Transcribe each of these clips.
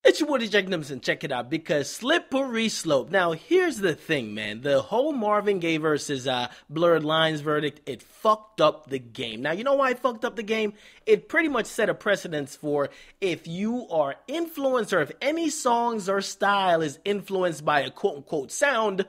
It's your boy DJ Akademiks, and check it out, because slippery slope. Now, here's the thing, man. The whole Marvin Gaye versus Blurred Lines verdict, it fucked up the game. Now, you know why it fucked up the game? It pretty much set a precedence for if you are influenced, or if any songs or style is influenced by a quote-unquote sound,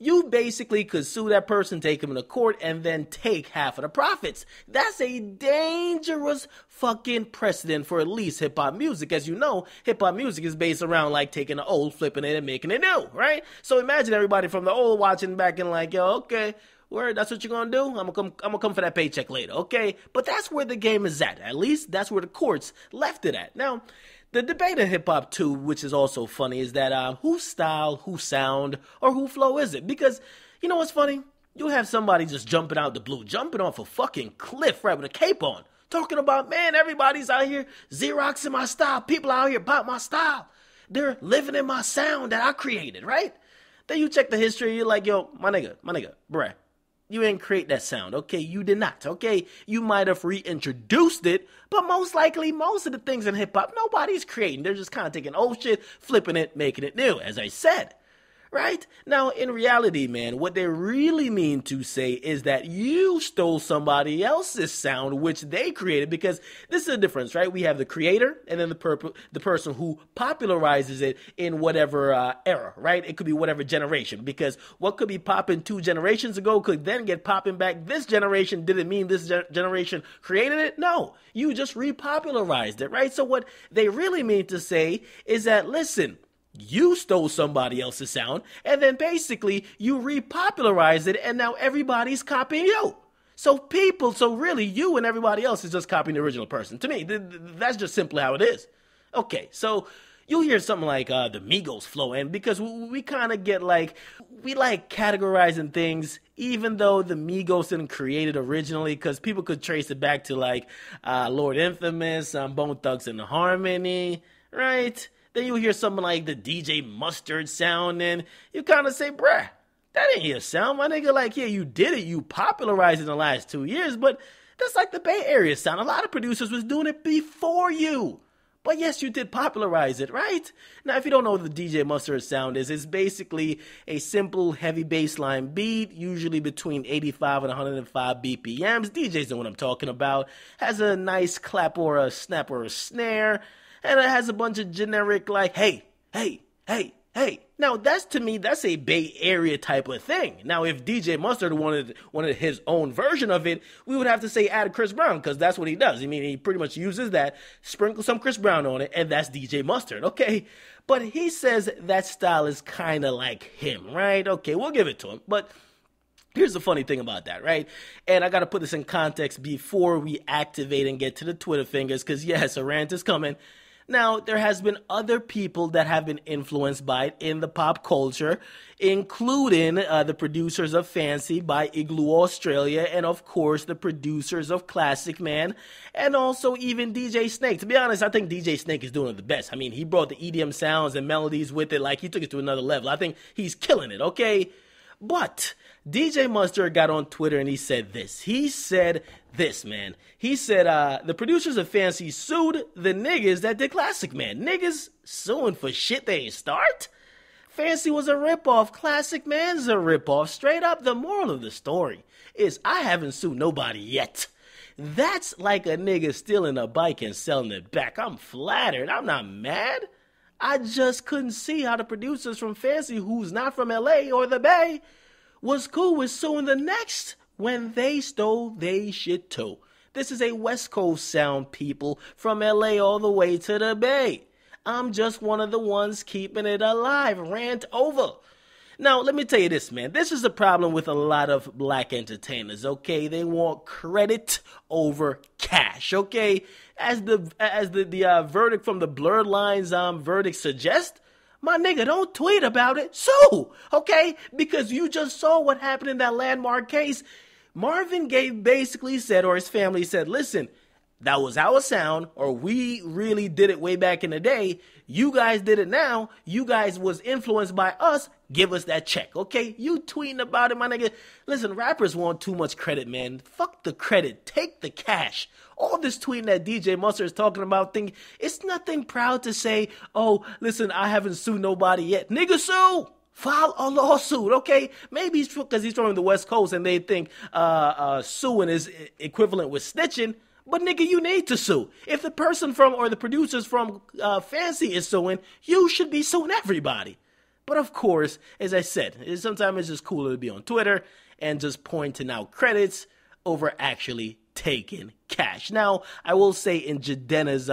you basically could sue that person, take them into court, and then take half of the profits. That's a dangerous fucking precedent for at least hip-hop music. As you know, hip-hop music is based around like taking the old, flipping it, and making it new, right? So imagine everybody from the old watching back and like, yo, okay, word, that's what you're gonna do? I'm gonna come for that paycheck later, okay? But that's where the game is at. At least that's where the courts left it at. Now, the debate in hip-hop, too, which is also funny, is that whose style, whose sound, or who flow is it? Because, you know what's funny? You have somebody just jumping out the blue, jumping off a fucking cliff right with a cape on, talking about, man, everybody's out here Xeroxing my style. People out here bought my style. They're living in my sound that I created, right? Then you check the history, you're like, yo, my nigga, bruh. You didn't create that sound, okay? You did not, okay? You might have reintroduced it, but most likely, most of the things in hip-hop, nobody's creating. They're just kind of taking old shit, flipping it, making it new, as I said. Right? Now, in reality, man, what they really mean to say is that you stole somebody else's sound, which they created, because this is the difference, right? We have the creator and then the person who popularizes it in whatever era, right? It could be whatever generation, because what could be popping 2 generations ago could then get popping back this generation. Did it mean this generation created it? No. You just repopularized it, right? So what they really mean to say is that, listen, you stole somebody else's sound, and then basically you repopularized it, and now everybody's copying you. So really you and everybody else is just copying the original person. To me, that's just simply how it is. Okay, so you'll hear something like the Migos flow, and because we kind of get like, we like categorizing things, even though the Migos didn't create it originally, because people could trace it back to like Lord Infamous, Bone Thugs and Harmony, right? Then you hear something like the DJ Mustard sound, and you kind of say, bruh, that ain't your sound, my nigga. Like, yeah, you did it. You popularized it in the last 2 years, but that's like the Bay Area sound. A lot of producers was doing it before you. But yes, you did popularize it, right? Now, if you don't know what the DJ Mustard sound is, it's basically a simple, heavy bassline beat, usually between 85 and 105 BPMs. DJs know what I'm talking about. Has a nice clap or a snap or a snare. And it has a bunch of generic, like, hey. Now, to me, that's a Bay Area type of thing. Now, if DJ Mustard wanted his own version of it, we would have to say add Chris Brown, because that's what he does. I mean, he pretty much uses that, sprinkle some Chris Brown on it, and that's DJ Mustard, okay? But he says that style is kind of like him, right? Okay, we'll give it to him. But here's the funny thing about that, right? And I got to put this in context before we activate and get to the Twitter fingers, because yes, a rant is coming. Now, there has been other people that have been influenced by it in the pop culture, including the producers of Fancy by Igloo Australia, and of course the producers of Classic Man, and also even DJ Snake. To be honest, I think DJ Snake is doing it the best. I mean, he brought the EDM sounds and melodies with it, like he took it to another level. I think he's killing it, okay? But DJ Mustard got on Twitter and he said this. He said this, man. He said the producers of Fancy sued the niggas that did Classic Man. Niggas suing for shit they ain't start? Fancy was a ripoff. Classic Man's a ripoff. Straight up, the moral of the story is I haven't sued nobody yet. That's like a nigga stealing a bike and selling it back. I'm flattered. I'm not mad. I just couldn't see how the producers from Fancy, who's not from LA or the Bay, was cool with suing the next when they stole they shit too. This is a West Coast sound, people, from LA all the way to the Bay. I'm just one of the ones keeping it alive. Rant over. Now, let me tell you this, man. This is the problem with a lot of black entertainers, okay? They want credit over cash, okay? As the verdict from the Blurred Lines verdict suggests, my nigga, don't tweet about it. Sue, okay? Because you just saw what happened in that landmark case. Marvin Gaye basically said, or his family said, listen, That was our sound, or we really did it way back in the day. You guys did it now. You guys was influenced by us. Give us that check, okay? You tweeting about it, my nigga. Listen, rappers want too much credit, man. Fuck the credit. Take the cash. All this tweeting that DJ Mustard is talking about, it's nothing proud to say, oh, listen, I haven't sued nobody yet. Nigga, sue! File a lawsuit, okay? Maybe it's because he's from the West Coast and they think suing is equivalent with snitching. But nigga, you need to sue. If the person from, or the producers from Fancy is suing, you should be suing everybody. But of course, as I said, sometimes it's just cooler to be on Twitter and just pointing out credits over actually taking cash. Now, I will say in Jadena's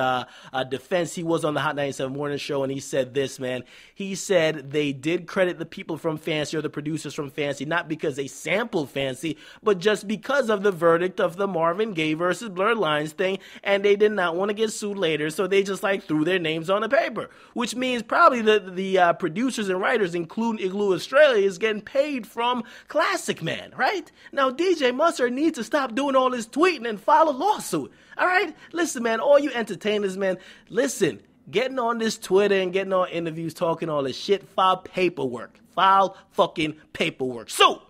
defense, he was on the Hot 97 Morning Show and he said this, man. He said they did credit the people from Fancy or the producers from Fancy, not because they sampled Fancy, but just because of the verdict of the Marvin Gaye versus Blurred Lines thing, and they did not want to get sued later, so they just threw their names on the paper, which means probably the producers and writers, including Igloo Australia, is getting paid from Classic Man, right? Now, DJ Mustard needs to stop doing all this tweeting and file a lawsuit. All right? Listen, man, all you entertainers, man, listen, getting on this Twitter and getting on interviews, talking all this shit, file paperwork. File fucking paperwork. So,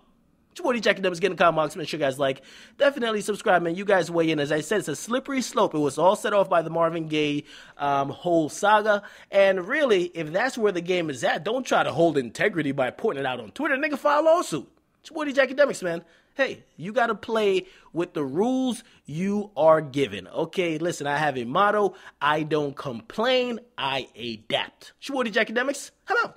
it's your boy DJ Akademiks, getting the comment box. Make sure you guys like. Definitely subscribe, man. You guys weigh in. As I said, it's a slippery slope. It was all set off by the Marvin Gaye whole saga. And really, if that's where the game is at, don't try to hold integrity by putting it out on Twitter. Nigga, file a lawsuit. It's your boy DJ Akademiks, man. Hey, you got to play with the rules you are given. Okay, listen, I have a motto. I don't complain, I adapt. It's your boy DJ Akademiks. Hello.